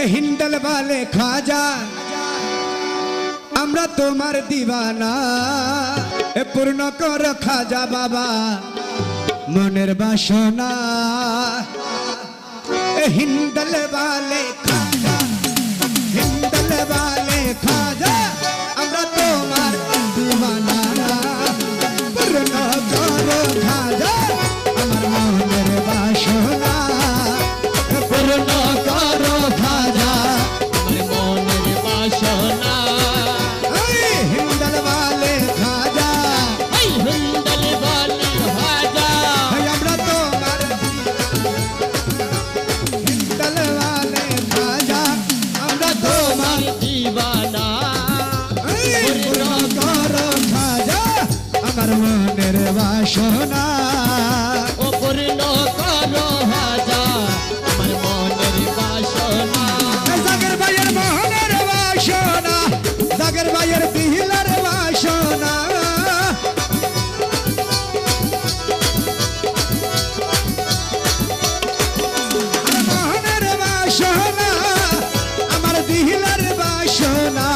हिंदल वाले खाजा আমরা তোমার দিওয়ানা এ পূর্ণ কর খাজা বাবা মনের বাসনা এ হিন্দল वाले খাজা হিন্দল वाले খাজা আমরা তোমার দিওয়ানা পূর্ণ কর খাজা আমার মনের বাসনা পূর্ণ কর খাজা আমার মনের বাসনা বাসনা ও পূর্ণ করো হাজা আমার মনের বাসনা জাগের ভাইয়ের মনের বাসনা জাগের ভাইয়ের দিলার বাসনা মনের বাসনা আমার দিলার বাসনা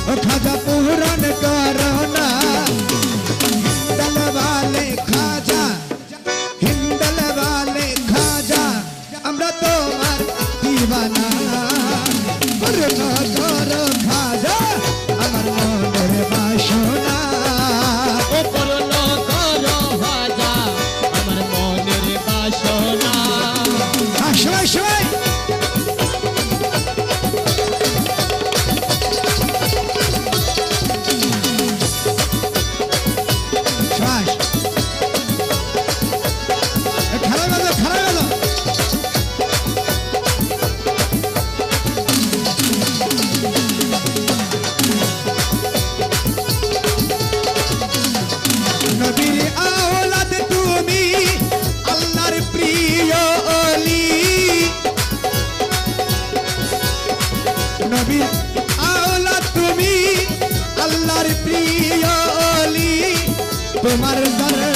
ও খাজা পূরণ করো না तुम्हारे दर